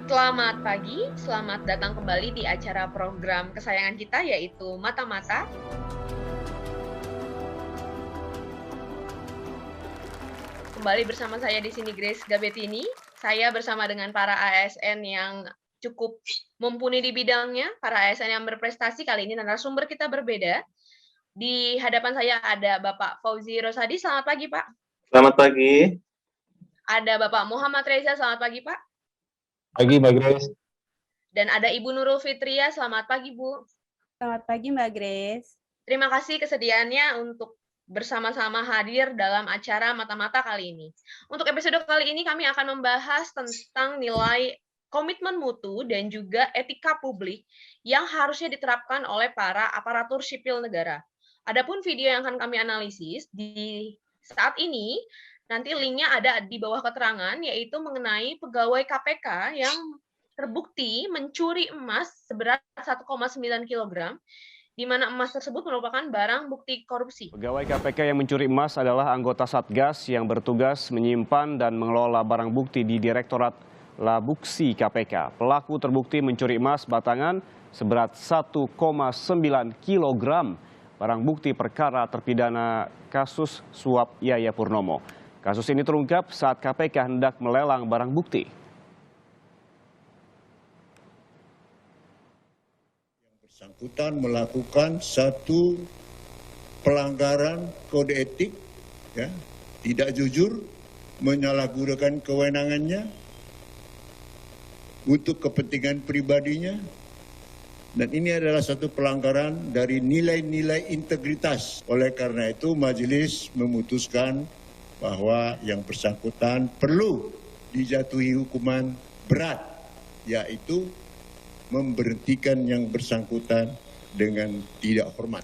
Selamat pagi, selamat datang kembali di acara program kesayangan kita yaitu Mata-Mata. Kembali bersama saya di sini Grace Gabetini. Saya bersama dengan para ASN yang cukup mumpuni di bidangnya, para ASN yang berprestasi. Kali ini narasumber kita berbeda. Di hadapan saya ada Bapak Fauzi Rosadi, selamat pagi Pak. Selamat pagi. Ada Bapak Muhammad Reza, selamat pagi Pak. Pagi Mbak Grace. Dan ada Ibu Nurul Fitria, selamat pagi Bu. Selamat pagi Mbak Grace. Terima kasih kesediaannya untuk bersama-sama hadir dalam acara Mata-Mata kali ini. Untuk episode kali ini kami akan membahas tentang nilai komitmen mutu dan juga etika publik yang harusnya diterapkan oleh para aparatur sipil negara. Adapun video yang akan kami analisis di saat ini, nanti linknya ada di bawah keterangan, yaitu mengenai pegawai KPK yang terbukti mencuri emas seberat 1,9 kg, di mana emas tersebut merupakan barang bukti korupsi. Pegawai KPK yang mencuri emas adalah anggota Satgas yang bertugas menyimpan dan mengelola barang bukti di Direktorat Labuksi KPK. Pelaku terbukti mencuri emas batangan seberat 1,9 kg. Barang bukti perkara terpidana kasus suap Yaya Purnomo. Kasus ini terungkap saat KPK hendak melelang barang bukti. Bersangkutan melakukan satu pelanggaran kode etik, ya, tidak jujur, menyalahgunakan kewenangannya untuk kepentingan pribadinya, dan ini adalah satu pelanggaran dari nilai-nilai integritas. Oleh karena itu, majelis memutuskan bahwa yang bersangkutan perlu dijatuhi hukuman berat, yaitu memberhentikan yang bersangkutan dengan tidak hormat.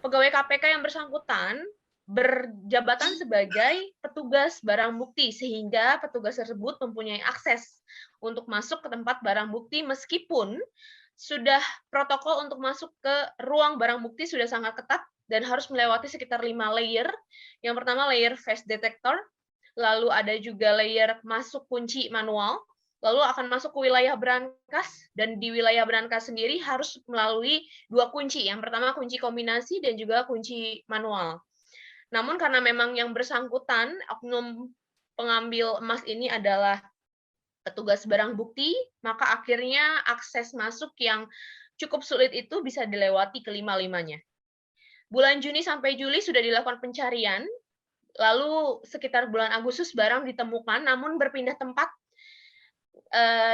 Pegawai KPK yang bersangkutan berjabatan sebagai petugas barang bukti, sehingga petugas tersebut mempunyai akses untuk masuk ke tempat barang bukti meskipun sudah protokol untuk masuk ke ruang barang bukti sudah sangat ketat dan harus melewati sekitar 5 layer. Yang pertama layer face detector, lalu ada juga layer masuk kunci manual, lalu akan masuk ke wilayah brankas, dan di wilayah brankas sendiri harus melalui 2 kunci. Yang pertama kunci kombinasi dan juga kunci manual. Namun karena memang yang bersangkutan, oknum pengambil emas ini adalah petugas barang bukti, maka akhirnya akses masuk yang cukup sulit itu bisa dilewati kelima-limanya. Bulan Juni sampai Juli sudah dilakukan pencarian, lalu sekitar bulan Agustus barang ditemukan namun berpindah tempat,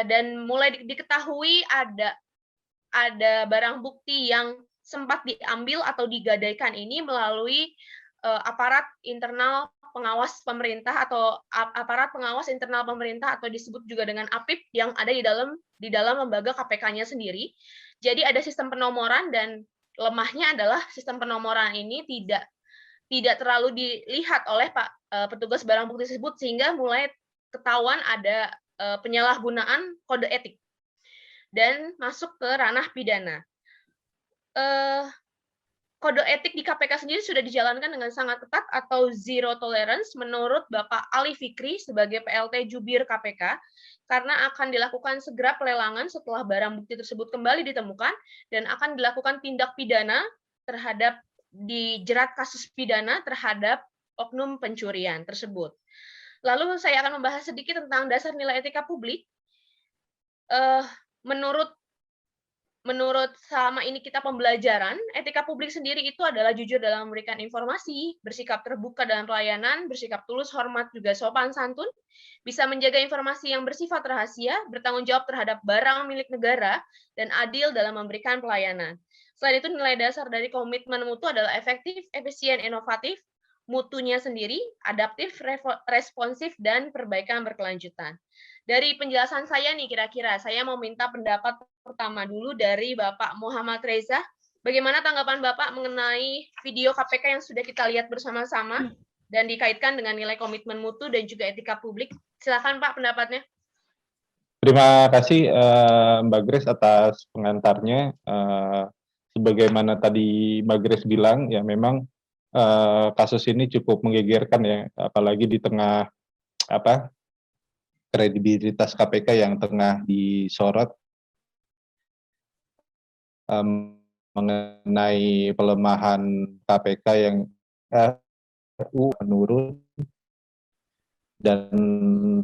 dan mulai diketahui ada barang bukti yang sempat diambil atau digadaikan ini melalui aparat internal pengawas pemerintah atau aparat pengawas internal pemerintah atau disebut juga dengan APIP yang ada di dalam lembaga KPK-nya sendiri. Jadi ada sistem penomoran, dan lemahnya adalah sistem penomoran ini tidak terlalu dilihat oleh petugas barang bukti tersebut, sehingga mulai ketahuan ada penyalahgunaan kode etik dan masuk ke ranah pidana. Kode etik di KPK sendiri sudah dijalankan dengan sangat ketat atau zero tolerance menurut Bapak Ali Fikri sebagai PLT Jubir KPK, karena akan dilakukan segera pelelangan setelah barang bukti tersebut kembali ditemukan dan akan dilakukan tindak pidana terhadap dijerat kasus pidana terhadap oknum pencurian tersebut. Lalu saya akan membahas sedikit tentang dasar nilai etika publik. Menurut selama ini kita pembelajaran, etika publik sendiri itu adalah jujur dalam memberikan informasi, bersikap terbuka dalam pelayanan, bersikap tulus, hormat, juga sopan santun, bisa menjaga informasi yang bersifat rahasia, bertanggung jawab terhadap barang milik negara, dan adil dalam memberikan pelayanan. Selain itu, nilai dasar dari komitmen mutu adalah efektif, efisien, inovatif, mutunya sendiri, adaptif, responsif, dan perbaikan berkelanjutan. Dari penjelasan saya nih, kira-kira saya mau minta pendapat pertama dulu dari Bapak Muhammad Reza. Bagaimana tanggapan Bapak mengenai video KPK yang sudah kita lihat bersama-sama dan dikaitkan dengan nilai komitmen mutu dan juga etika publik? Silakan Pak pendapatnya. Terima kasih Mbak Grace atas pengantarnya. Sebagaimana tadi Mbak Grace bilang, ya memang kasus ini cukup menggegerkan ya, apalagi di tengah kredibilitas KPK yang tengah disorot mengenai pelemahan KPK yang menurun, dan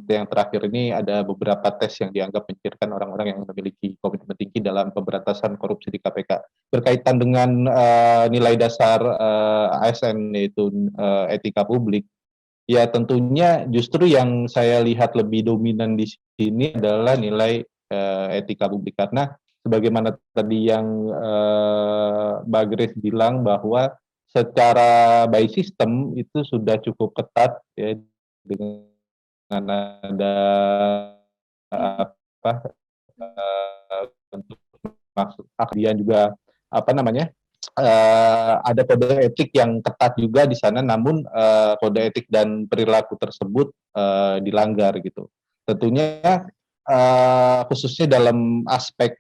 yang terakhir ini ada beberapa tes yang dianggap menyingkirkan orang-orang yang memiliki komitmen tinggi dalam pemberantasan korupsi di KPK. Berkaitan dengan nilai dasar ASN, yaitu etika publik, ya tentunya justru yang saya lihat lebih dominan di sini adalah nilai etika publik, karena sebagaimana tadi yang Mbak Grace bilang bahwa secara by system itu sudah cukup ketat ya, dengan ada apa untuk maksud kemudian juga apa namanya ada kode etik yang ketat juga di sana, namun kode etik dan perilaku tersebut dilanggar gitu. Tentunya khususnya dalam aspek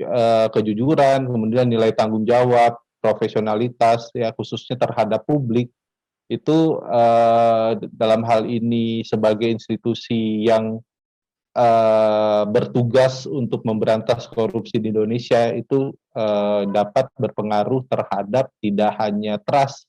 kejujuran, kemudian nilai tanggung jawab, profesionalitas ya khususnya terhadap publik, itu dalam hal ini sebagai institusi yang bertugas untuk memberantas korupsi di Indonesia itu dapat berpengaruh terhadap tidak hanya trust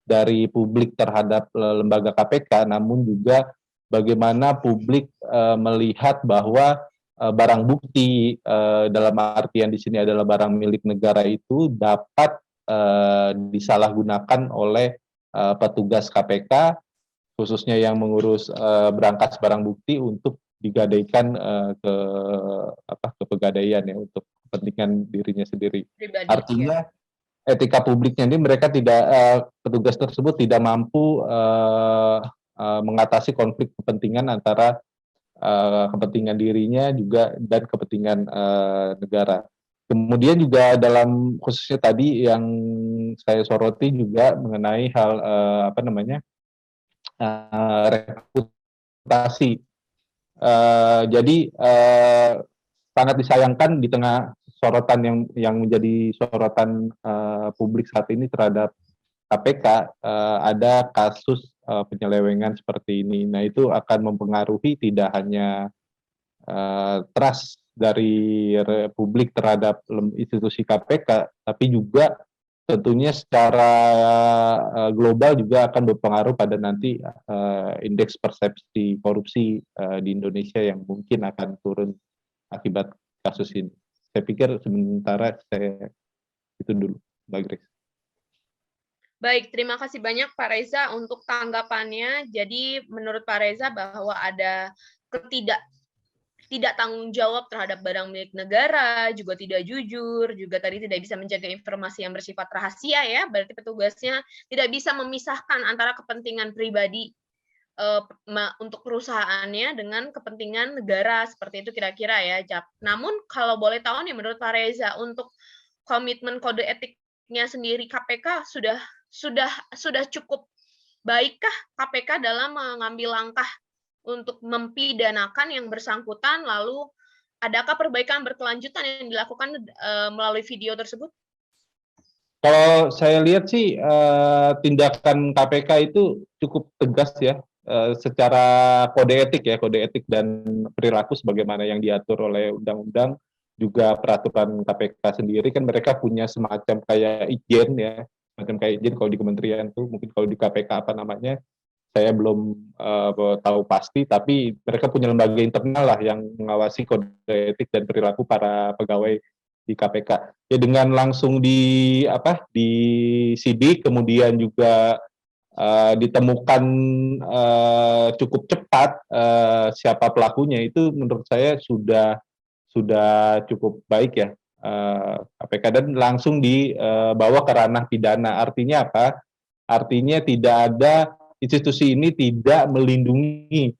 dari publik terhadap lembaga KPK, namun juga bagaimana publik melihat bahwa barang bukti dalam artian di sini adalah barang milik negara itu dapat disalahgunakan oleh petugas KPK, khususnya yang mengurus berangkas barang bukti untuk digadaikan ke pegadaian ya, untuk kepentingan dirinya sendiri. Pribadi, Artinya etika publiknya ini mereka tidak petugas tersebut tidak mampu mengatasi konflik kepentingan antara kepentingan dirinya juga dan kepentingan negara. Kemudian juga dalam khususnya tadi yang saya soroti juga mengenai hal reputasi. Jadi sangat disayangkan di tengah sorotan yang menjadi sorotan publik saat ini terhadap KPK, ada kasus penyelewengan seperti ini. Nah, itu akan mempengaruhi tidak hanya trust dari publik terhadap institusi KPK, tapi juga tentunya secara global juga akan berpengaruh pada nanti indeks persepsi korupsi di Indonesia yang mungkin akan turun akibat kasus ini. Saya pikir sementara saya itu dulu, Mbak Grace. Baik, terima kasih banyak Pak Reza untuk tanggapannya. Jadi menurut Pak Reza bahwa ada tidak tanggung jawab terhadap barang milik negara, juga tidak jujur, juga tadi tidak bisa menjaga informasi yang bersifat rahasia ya, berarti petugasnya tidak bisa memisahkan antara kepentingan pribadi untuk perusahaannya dengan kepentingan negara, seperti itu kira-kira ya, Jap. Namun kalau boleh tahu nih menurut Pak Reza, untuk komitmen kode etiknya sendiri KPK sudah cukup baikkah KPK dalam mengambil langkah untuk mempidanakan yang bersangkutan, lalu adakah perbaikan berkelanjutan yang dilakukan melalui video tersebut? Kalau saya lihat sih tindakan KPK itu cukup tegas ya, secara kode etik dan perilaku sebagaimana yang diatur oleh undang-undang, juga peraturan KPK sendiri kan mereka punya semacam kayak ijen ya, semacam kayak ijen kalau di kementerian tuh, mungkin kalau di KPK apa namanya saya belum tahu pasti, tapi mereka punya lembaga internal lah yang mengawasi kode etik dan perilaku para pegawai di KPK. Ya dengan langsung disidik, kemudian juga ditemukan cukup cepat siapa pelakunya, itu menurut saya sudah cukup baik ya KPK, dan langsung dibawa ke ranah pidana. Artinya apa? Artinya tidak ada institusi ini tidak melindungi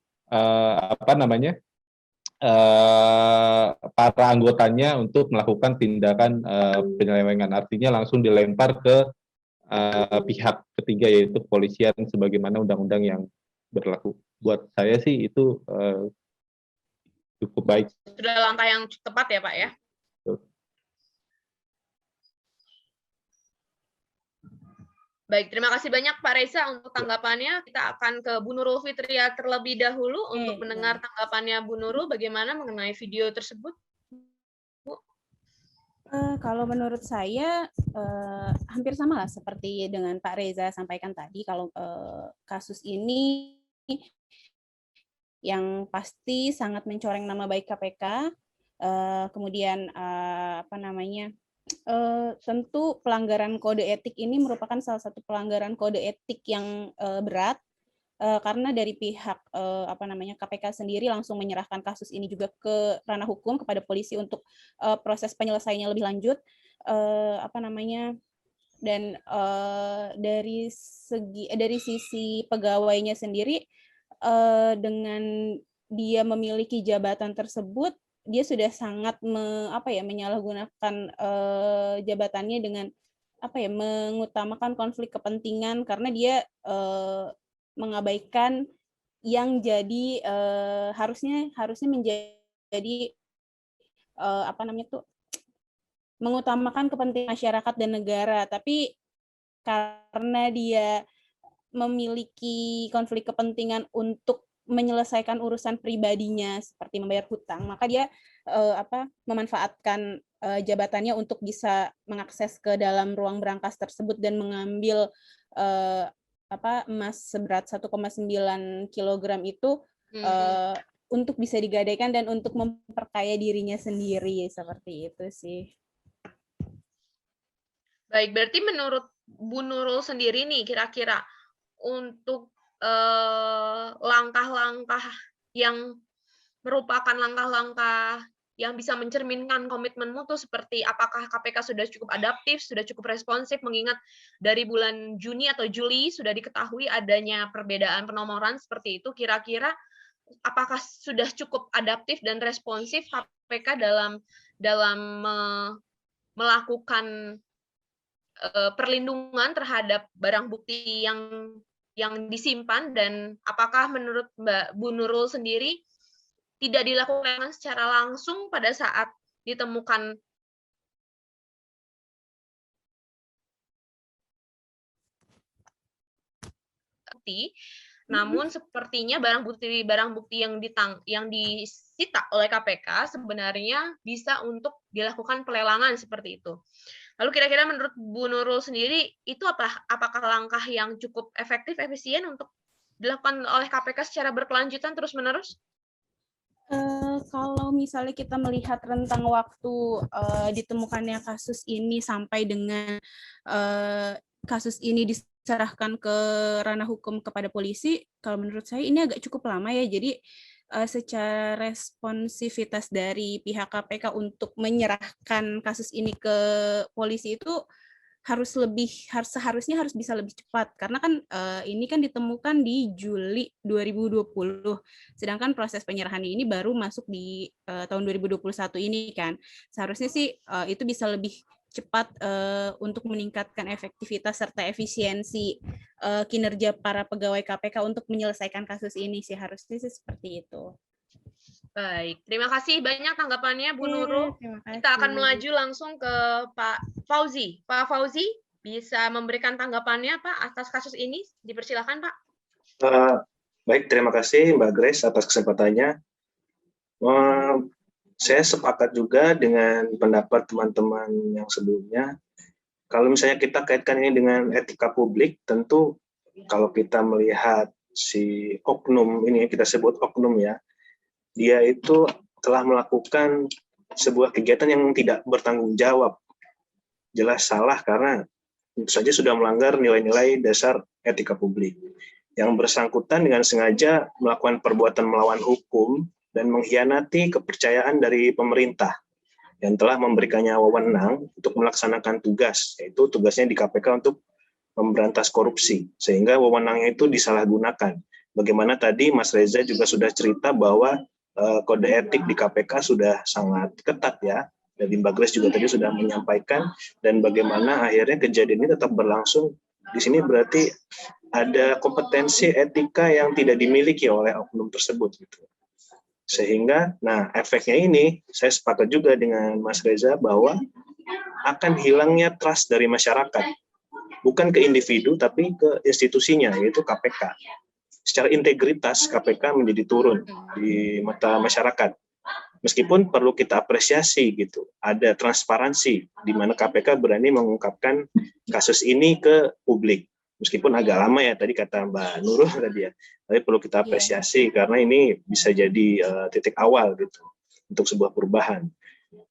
para anggotanya untuk melakukan tindakan penyelewengan. Artinya langsung dilempar ke pihak ketiga, yaitu kepolisian sebagaimana undang-undang yang berlaku. Buat saya sih itu cukup baik. Sudah langkah yang tepat ya Pak ya? Baik, terima kasih banyak Pak Reza untuk tanggapannya. Kita akan ke Bu Nurul Fitria terlebih dahulu untuk mendengar tanggapannya Bu Nurul bagaimana mengenai video tersebut. Bu. Kalau menurut saya hampir sama lah seperti dengan Pak Reza sampaikan tadi. Kalau kasus ini yang pasti sangat mencoreng nama baik KPK. Kemudian apa namanya? Tentu pelanggaran kode etik ini merupakan salah satu pelanggaran kode etik yang berat karena dari pihak apa namanya KPK sendiri langsung menyerahkan kasus ini juga ke ranah hukum kepada polisi untuk proses penyelesaiannya lebih lanjut apa namanya dan dari sisi pegawainya sendiri dengan dia memiliki jabatan tersebut dia sudah sangat menyalahgunakan jabatannya dengan mengutamakan konflik kepentingan karena dia mengabaikan yang jadi harusnya menjadi mengutamakan kepentingan masyarakat dan negara, tapi karena dia memiliki konflik kepentingan untuk menyelesaikan urusan pribadinya seperti membayar hutang, maka dia memanfaatkan jabatannya untuk bisa mengakses ke dalam ruang berangkas tersebut dan mengambil emas seberat 1,9 kg itu untuk bisa digadaikan dan untuk memperkaya dirinya sendiri, seperti itu sih. Baik, berarti menurut Bu Nurul sendiri nih kira-kira untuk langkah-langkah yang merupakan langkah-langkah yang bisa mencerminkan komitmenmu tuh seperti apakah KPK sudah cukup adaptif, sudah cukup responsif mengingat dari bulan Juni atau Juli sudah diketahui adanya perbedaan penomoran seperti itu, kira-kira apakah sudah cukup adaptif dan responsif KPK dalam melakukan perlindungan terhadap barang bukti yang disimpan, dan apakah menurut Mbak Bu Nurul sendiri tidak dilakukan secara langsung pada saat ditemukan bukti, namun sepertinya barang bukti yang disita oleh KPK sebenarnya bisa untuk dilakukan pelelangan seperti itu. Lalu kira-kira menurut Bu Nurul sendiri itu apakah langkah yang cukup efektif, efisien untuk dilakukan oleh KPK secara berkelanjutan terus-menerus? Kalau misalnya kita melihat rentang waktu ditemukannya kasus ini sampai dengan kasus ini diserahkan ke ranah hukum kepada polisi, kalau menurut saya ini agak cukup lama ya. Jadi secara responsivitas dari pihak KPK untuk menyerahkan kasus ini ke polisi itu seharusnya harus bisa lebih cepat karena kan ini kan ditemukan di Juli 2020, sedangkan proses penyerahan ini baru masuk di tahun 2021 ini kan. Seharusnya sih itu bisa lebih cepat untuk meningkatkan efektivitas serta efisiensi kinerja para pegawai KPK untuk menyelesaikan kasus ini sih, harusnya sih seperti itu. Baik, terima kasih banyak tanggapannya Bu Nurul. Kita akan melaju langsung ke Pak Fauzi. Pak Fauzi, bisa memberikan tanggapannya Pak atas kasus ini? Dipersilakan Pak. Baik, terima kasih Mbak Grace atas kesempatannya. Saya sepakat juga dengan pendapat teman-teman yang sebelumnya. Kalau misalnya kita kaitkan ini dengan etika publik, tentu kalau kita melihat si oknum ini, kita sebut oknum ya, dia itu telah melakukan sebuah kegiatan yang tidak bertanggung jawab. Jelas salah karena tentu saja sudah melanggar nilai-nilai dasar etika publik. Yang bersangkutan dengan sengaja melakukan perbuatan melawan hukum dan mengkhianati kepercayaan dari pemerintah yang telah memberikannya wewenang untuk melaksanakan tugas, yaitu tugasnya di KPK untuk memberantas korupsi, sehingga wewenangnya itu disalahgunakan. Bagaimana tadi Mas Reza juga sudah cerita bahwa kode etik di KPK sudah sangat ketat ya, dan Mbak Grace juga tadi sudah menyampaikan, dan bagaimana akhirnya kejadian ini tetap berlangsung. Di sini berarti ada kompetensi etika yang tidak dimiliki oleh oknum tersebut gitu. Sehingga, nah efeknya ini saya sepakat juga dengan Mas Reza bahwa akan hilangnya trust dari masyarakat bukan ke individu tapi ke institusinya, yaitu KPK. Secara integritas KPK menjadi turun di mata masyarakat. Meskipun perlu kita apresiasi gitu, ada transparansi di mana KPK berani mengungkapkan kasus ini ke publik. Meskipun agak lama ya tadi kata Mbak Nurul tadi ya, tapi perlu kita apresiasi karena ini bisa jadi titik awal gitu untuk sebuah perubahan.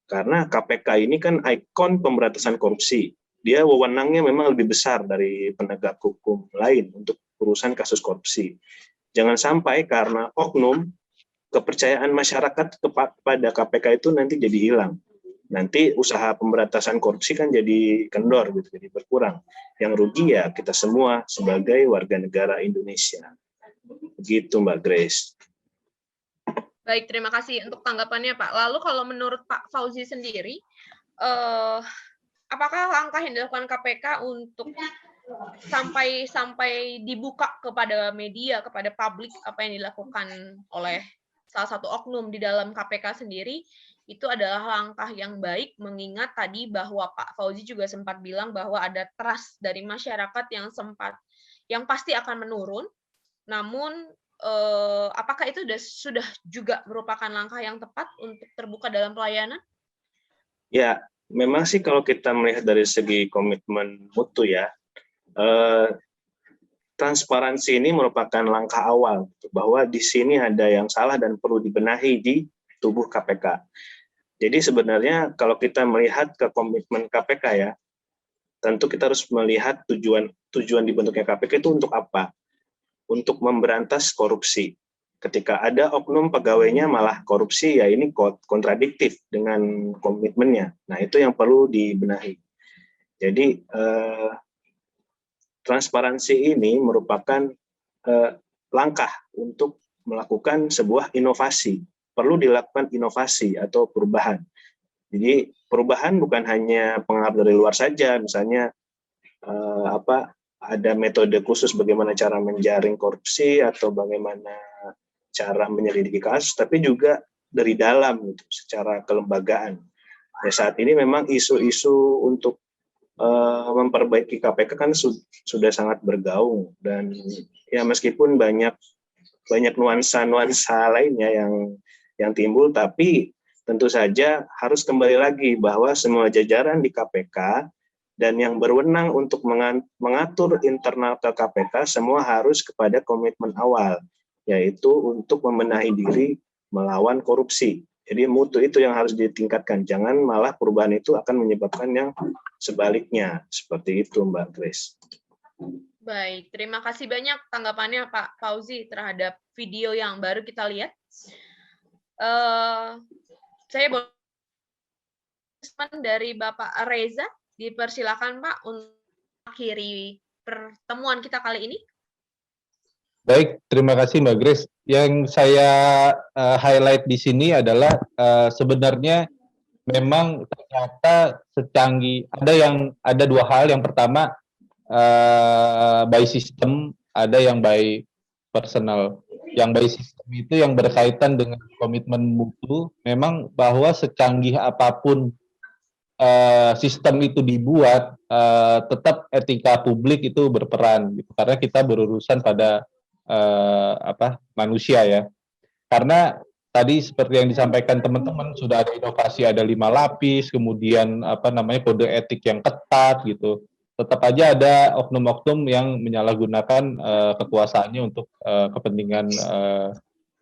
Karena KPK ini kan ikon pemberantasan korupsi. Dia wewenangnya memang lebih besar dari penegak hukum lain untuk urusan kasus korupsi. Jangan sampai karena oknum, kepercayaan masyarakat kepada KPK itu nanti jadi hilang. Nanti usaha pemberantasan korupsi kan jadi kendor, gitu, jadi berkurang. Yang rugi ya kita semua sebagai warga negara Indonesia. Begitu Mbak Grace. Baik, terima kasih untuk tanggapannya Pak. Lalu kalau menurut Pak Fauzi sendiri, apakah langkah yang dilakukan KPK untuk sampai dibuka kepada media, kepada publik apa yang dilakukan oleh salah satu oknum di dalam KPK sendiri, itu adalah langkah yang baik, mengingat tadi bahwa Pak Fauzi juga sempat bilang bahwa ada trust dari masyarakat yang pasti akan menurun. Namun apakah itu sudah juga merupakan langkah yang tepat untuk terbuka dalam pelayanan? Ya, memang sih kalau kita melihat dari segi komitmen mutu ya, transparansi ini merupakan langkah awal bahwa di sini ada yang salah dan perlu dibenahi di tubuh KPK. Jadi sebenarnya kalau kita melihat ke komitmen KPK ya, tentu kita harus melihat tujuan dibentuknya KPK itu untuk apa? Untuk memberantas korupsi. Ketika ada oknum pegawainya malah korupsi, ya ini kontradiktif dengan komitmennya. Nah itu yang perlu dibenahi. Jadi transparansi ini merupakan langkah untuk melakukan sebuah inovasi. Perlu dilakukan inovasi atau perubahan. Jadi perubahan bukan hanya pengaruh dari luar saja, misalnya ada metode khusus bagaimana cara menjaring korupsi atau bagaimana cara menyelidiki kasus, tapi juga dari dalam gitu, secara kelembagaan. Ya, saat ini memang isu-isu untuk memperbaiki KPK kan sudah sangat bergaung, dan ya meskipun banyak nuansa lainnya yang timbul, tapi tentu saja harus kembali lagi bahwa semua jajaran di KPK dan yang berwenang untuk mengatur internal ke KPK semua harus kepada komitmen awal, yaitu untuk membenahi diri melawan korupsi. Jadi mutu itu yang harus ditingkatkan, jangan malah perubahan itu akan menyebabkan yang sebaliknya. Seperti itu Mbak Grace. Baik, terima kasih banyak tanggapannya Pak Fauzi terhadap video yang baru kita lihat. Saya boleh dari Bapak Reza, dipersilakan Pak untuk mengakhiri pertemuan kita kali ini. Baik, terima kasih Mbak Grace. Yang saya highlight di sini adalah sebenarnya memang ternyata secanggih, ada dua hal. Yang pertama by system, ada yang by personal. Yang by system itu yang berkaitan dengan komitmen mutu, memang bahwa secanggih apapun sistem itu dibuat, tetap etika publik itu berperan gitu, karena kita berurusan pada manusia ya. Karena tadi seperti yang disampaikan teman-teman, sudah ada inovasi, ada 5 lapis, kemudian kode etik yang ketat gitu. Tetap aja ada oknum-oknum yang menyalahgunakan kekuasaannya untuk kepentingan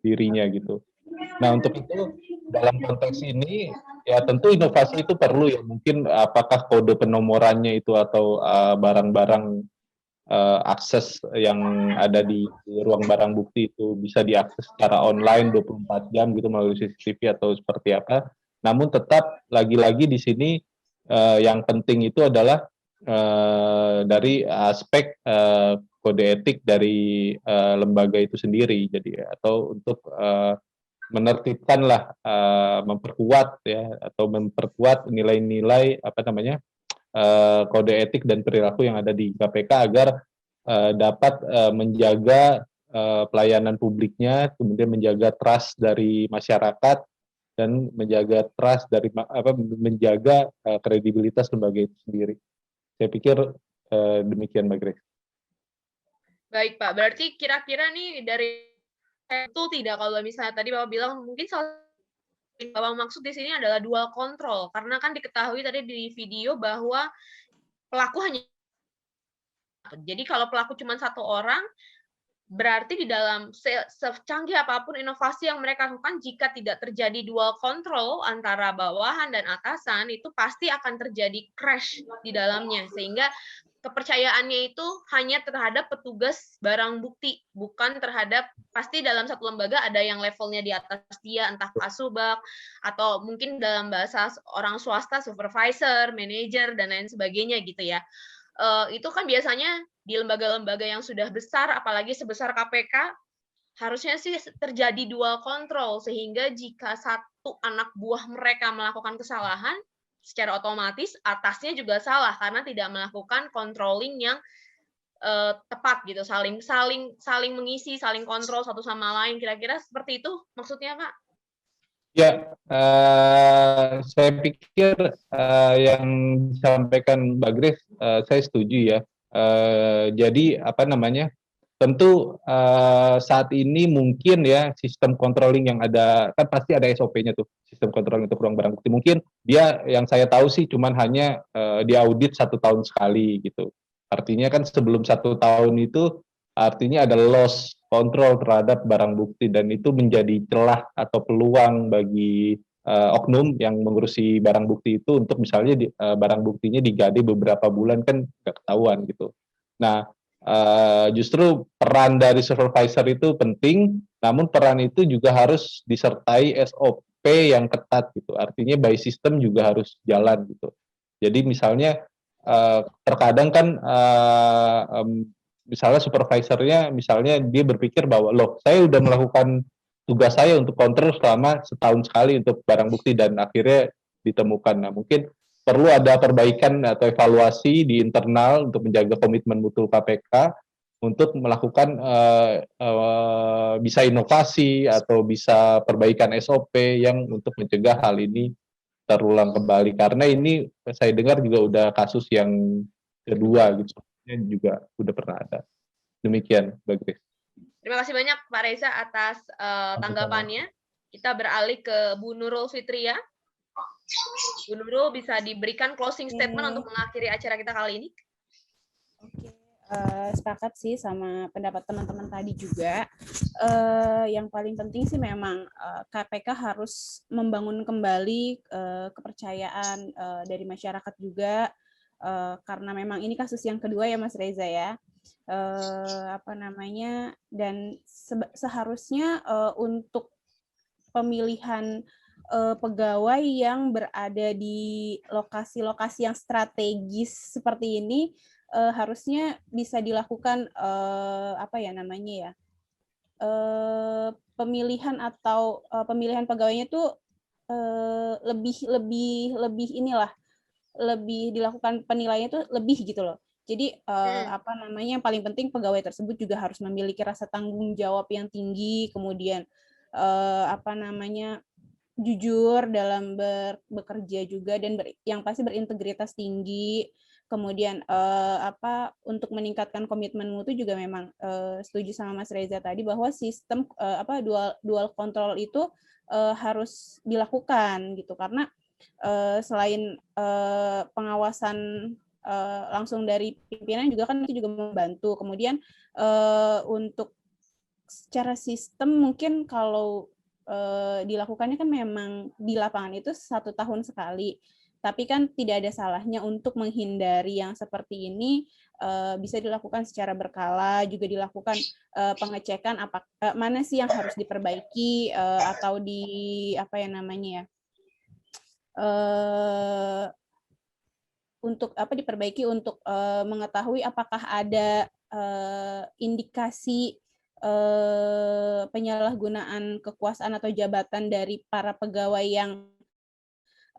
dirinya gitu. Nah untuk itu dalam konteks ini ya tentu inovasi itu perlu ya, mungkin apakah kode penomorannya itu atau barang-barang akses yang ada di ruang barang bukti itu bisa diakses secara online 24 jam gitu melalui CCTV atau seperti apa. Namun tetap lagi-lagi di sini yang penting itu adalah dari aspek kode etik dari lembaga itu sendiri. Jadi atau untuk menertibkan lah, memperkuat ya, atau memperkuat nilai-nilai kode etik dan perilaku yang ada di KPK agar dapat menjaga pelayanan publiknya, kemudian menjaga trust dari masyarakat dan menjaga trust dari menjaga kredibilitas lembaga itu sendiri. Saya pikir Demikian Mbak Grace. Baik Pak, berarti kira-kira nih dari itu tidak, kalau misalnya tadi Bapak bilang mungkin Bapak maksud di sini adalah dual control, karena kan diketahui tadi di video bahwa pelaku hanya, jadi kalau pelaku cuma satu orang, berarti di dalam secanggih apapun inovasi yang mereka lakukan, jika tidak terjadi dual control antara bawahan dan atasan, itu pasti akan terjadi crash di dalamnya, sehingga kepercayaannya itu hanya terhadap petugas barang bukti, bukan terhadap, pasti dalam satu lembaga ada yang levelnya di atas dia, entah kasubag, atau mungkin dalam bahasa orang swasta, supervisor, manager, dan lain sebagainya gitu ya. Itu kan biasanya di lembaga-lembaga yang sudah besar, apalagi sebesar KPK, harusnya sih terjadi dual control, sehingga jika satu anak buah mereka melakukan kesalahan, secara otomatis atasnya juga salah karena tidak melakukan controlling yang tepat gitu, saling mengisi, saling kontrol satu sama lain. Kira-kira seperti itu maksudnya, Pak? Ya, saya pikir yang disampaikan Mbak Grace, saya setuju ya. Jadi apa namanya? Tentu saat ini mungkin ya sistem controlling yang ada, kan pasti ada SOP-nya tuh, sistem controlling untuk ruang barang bukti. Mungkin dia yang saya tahu sih cuman hanya diaudit 1 tahun sekali gitu. Artinya kan sebelum 1 tahun itu artinya ada loss control terhadap barang bukti, dan itu menjadi celah atau peluang bagi oknum yang mengurusi barang bukti itu untuk misalnya barang buktinya digade beberapa bulan, kan nggak ketahuan gitu. Nah, justru peran dari supervisor itu penting, namun peran itu juga harus disertai SOP yang ketat gitu. Artinya by system juga harus jalan gitu. Jadi misalnya terkadang kan misalnya supervisornya, misalnya dia berpikir bahwa loh saya udah melakukan tugas saya untuk kontrol selama setahun sekali untuk barang bukti dan akhirnya ditemukan. Nah mungkin perlu ada perbaikan atau evaluasi di internal untuk menjaga komitmen mutu KPK untuk melakukan bisa inovasi atau bisa perbaikan SOP yang untuk mencegah hal ini terulang kembali, karena ini saya dengar juga udah kasus yang kedua gitu, juga udah pernah ada. Demikian Mbak Grace. Terima kasih banyak Pak Reza atas tanggapannya. Kita beralih ke Bu Nurul Fitria. Bu Nurul, bisa diberikan closing statement untuk mengakhiri acara kita kali ini? Oke, sepakat sih sama pendapat teman-teman tadi juga. Yang paling penting sih memang KPK harus membangun kembali kepercayaan dari masyarakat juga, karena memang ini kasus yang kedua ya Mas Reza ya. Dan seharusnya untuk pemilihan pegawai yang berada di lokasi-lokasi yang strategis seperti ini harusnya bisa dilakukan pemilihan atau pemilihan pegawainya tuh lebih dilakukan penilaiannya tuh lebih gitu loh. Jadi yang paling penting pegawai tersebut juga harus memiliki rasa tanggung jawab yang tinggi, kemudian jujur dalam bekerja juga, dan yang pasti berintegritas tinggi. Kemudian untuk meningkatkan komitmen mutu juga memang setuju sama Mas Reza tadi bahwa sistem dual control itu harus dilakukan gitu, karena selain pengawasan langsung dari pimpinan juga kan itu juga membantu. Kemudian untuk secara sistem mungkin kalau dilakukannya kan memang di lapangan itu 1 tahun sekali, tapi kan tidak ada salahnya untuk menghindari yang seperti ini bisa dilakukan secara berkala, juga dilakukan pengecekan mana sih yang harus diperbaiki atau diperbaiki untuk mengetahui apakah ada indikasi penyalahgunaan kekuasaan atau jabatan dari para pegawai yang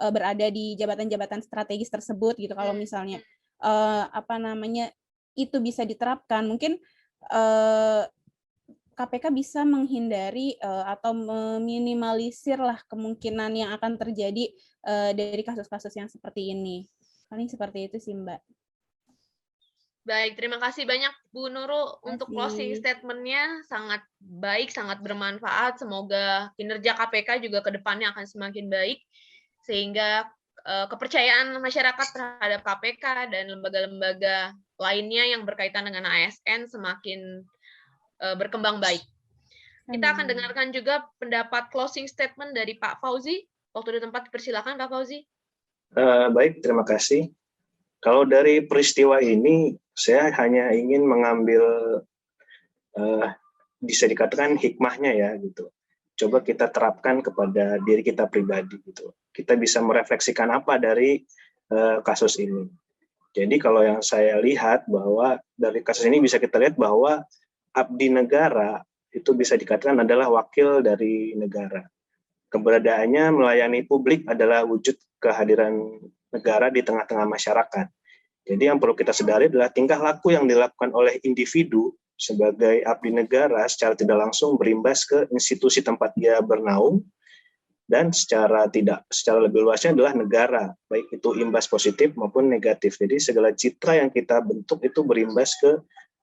berada di jabatan-jabatan strategis tersebut gitu. Kalau misalnya itu bisa diterapkan, mungkin KPK bisa menghindari atau meminimalisir lah kemungkinan yang akan terjadi dari kasus-kasus yang seperti ini. Paling seperti itu sih Mbak. Baik, terima kasih banyak Bu Nurul untuk Terima closing kasih. statement-nya, sangat baik, sangat bermanfaat. Semoga kinerja KPK juga ke depannya akan semakin baik, sehingga kepercayaan masyarakat terhadap KPK dan lembaga-lembaga lainnya yang berkaitan dengan ASN semakin berkembang baik. Kita akan dengarkan juga pendapat closing statement dari Pak Fauzi. Waktu di tempat dipersilakan Pak Fauzi. Baik, terima kasih. Kalau dari peristiwa ini, saya hanya ingin mengambil bisa dikatakan hikmahnya ya gitu. Coba kita terapkan kepada diri kita pribadi gitu. Kita bisa merefleksikan apa dari kasus ini. Jadi kalau yang saya lihat bahwa dari kasus ini bisa kita lihat bahwa abdi negara itu bisa dikatakan adalah wakil dari negara. Keberadaannya melayani publik adalah wujud kehadiran negara di tengah-tengah masyarakat. Jadi yang perlu kita sadari adalah tingkah laku yang dilakukan oleh individu sebagai abdi negara secara tidak langsung berimbas ke institusi tempat dia bernaung, dan secara lebih luasnya adalah negara, baik itu imbas positif maupun negatif. Jadi segala citra yang kita bentuk itu berimbas ke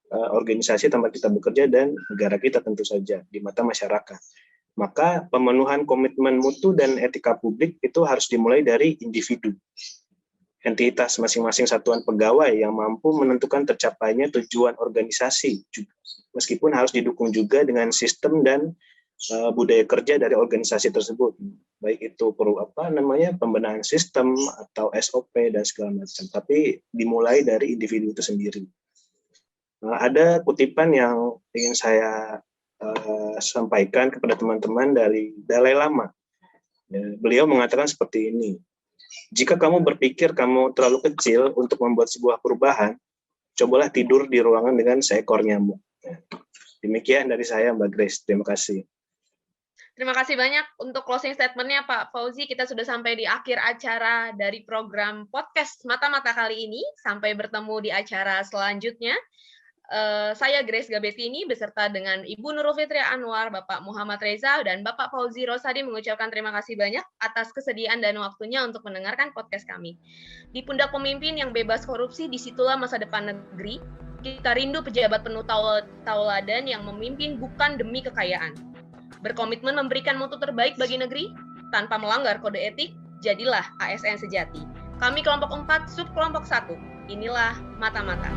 organisasi tempat kita bekerja dan negara kita tentu saja di mata masyarakat. Maka pemenuhan komitmen mutu dan etika publik itu harus dimulai dari individu. Entitas masing-masing satuan pegawai yang mampu menentukan tercapainya tujuan organisasi, meskipun harus didukung juga dengan sistem dan budaya kerja dari organisasi tersebut, baik itu pembenahan sistem atau SOP dan segala macam. Tapi dimulai dari individu itu sendiri. Ada kutipan yang ingin saya sampaikan kepada teman-teman dari Dalai Lama. Beliau mengatakan seperti ini. Jika kamu berpikir kamu terlalu kecil untuk membuat sebuah perubahan, cobalah tidur di ruangan dengan seekor nyamuk. Demikian dari saya, Mbak Grace. Terima kasih. Terima kasih banyak untuk closing statement-nya Pak Fauzi. Kita sudah sampai di akhir acara dari program podcast Mata-Mata kali ini. Sampai bertemu di acara selanjutnya. Saya Grace Gabetini beserta dengan Ibu Nurul Fitria Anwar, Bapak Muhammad Reza, dan Bapak Fauzi Rosadi mengucapkan terima kasih banyak atas kesediaan dan waktunya untuk mendengarkan podcast kami. Di pundak pemimpin yang bebas korupsi, disitulah masa depan negeri. Kita rindu pejabat penuh tauladan yang memimpin bukan demi kekayaan. Berkomitmen memberikan mutu terbaik bagi negeri, tanpa melanggar kode etik, jadilah ASN sejati. Kami kelompok 4, sub kelompok 1. Inilah Mata-Mata.